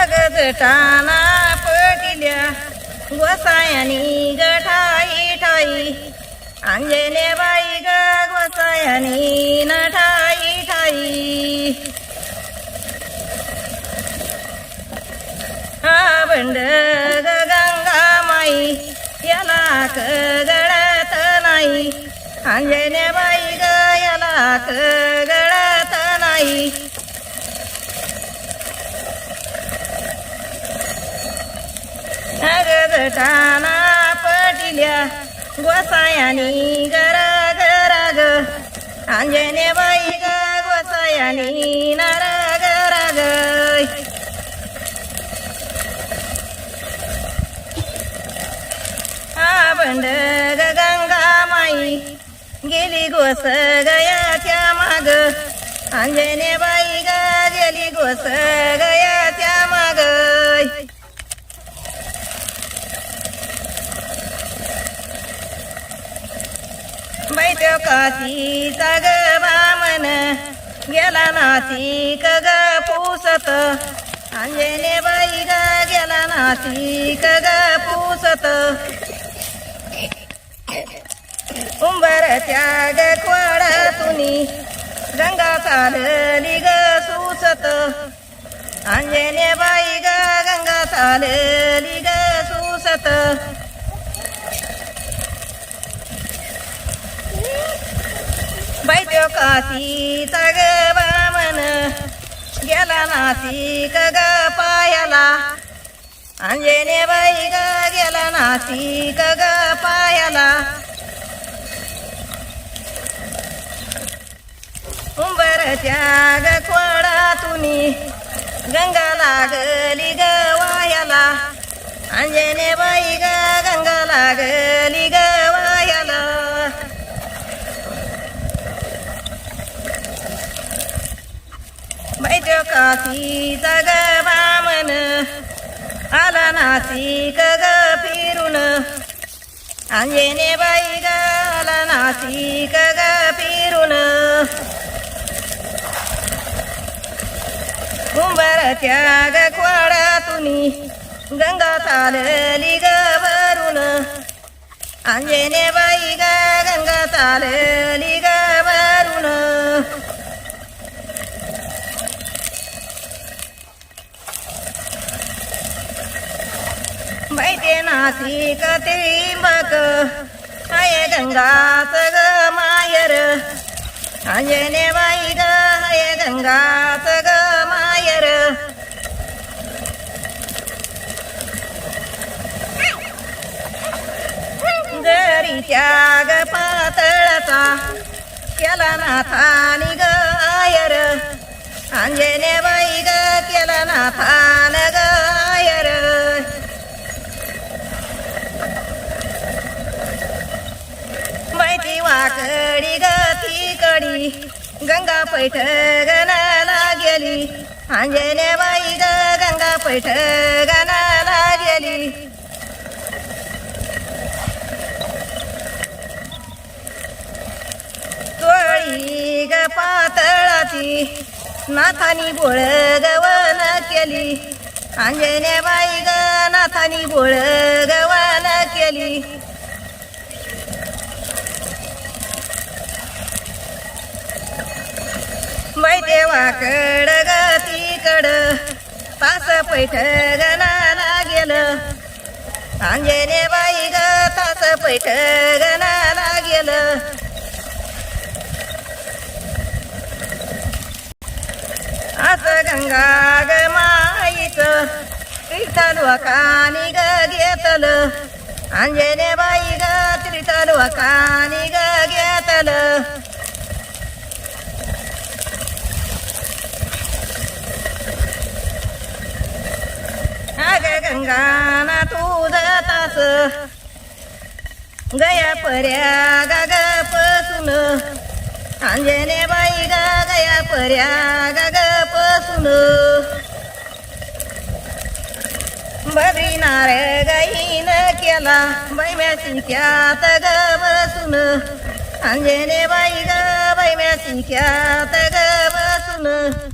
जटाना पटिल्या गोसायानी गठाई ठाई अंजनेबाई ग गोसायानी नठाई ठाई हा बंड ग गंगा माई याला गळत नाही अंजनेबाई ग याला गळत नाही जटाना पटिल्या गोसायानी गरा गरा ग अंजनेबाई ग गोसायानी नरा गरा ग हा बंड ग गंगा माई गेली गोस गयाच्या माग अंजनेबाई ग गेली गोस गयाच्या माग बैठ्यो काशीचा ग बामन गेला नाशिक ग पुसत अंजनेबाई ग गेला नाशिक ग पुसत उंबरच्या ग खोडातुनी गंगा चालली ग सुसत अंजनेबाई ग गंगा चालली ग सुसत बैठ्यो काशीचा ग बामन गेला नाशिक ग पायाला अंजनेबाई ग गेला नाशिक ग पायाला उंबरच्या ग खोडातुनी गंगा लागली ग वायाला अंजनेबाई ग गंगा लागली ग वायाला बैठ्यो काशीचा ग बामन आला नाशिक ग फिरून अंजनेबाई ग आला नाशिक ग फिरून उंबरच्या ग खोडातुनी गंगा चालली ग वरून अंजनेबाई ग गंगा चालली ग वरून बैठे नाशिक त्रिंबक हाय गंगाच ग मायर अंजनेबाई ग हाय गंगाच ग मायर जरीच्या ग पातळचा केला नाथानी ग आयर अंजनेबाई ग केला नाथान ग आयर बैठी वाकडी ग तिकडी गंगा पैठणला गेली अंजनेबाई ग गंगा पैठणला गेली तोळी ग पातळाची नाथानी बोळ गवन केली अंजनेबाई ग नाथानी बोळ गवन केली बैठे वाकड ग तिकड तास पैठणला गेलं अंजनेबाई ग तास पैठणला गेलं असं गंगा ग माईचं तीर्थलोकानी ग घेतलं अंजनेबाई ग तीर्थलोकानी ग घेतलं अग गंगाना तुझं तास गया पर्या ग पसून अंजनेबाई ग गया पर्या ग पसून बद्रीनार गाईन केला बैम्या सिंक्यात ग बसून अंजनेबाई ग बैम्या सिंक्यात ग बसून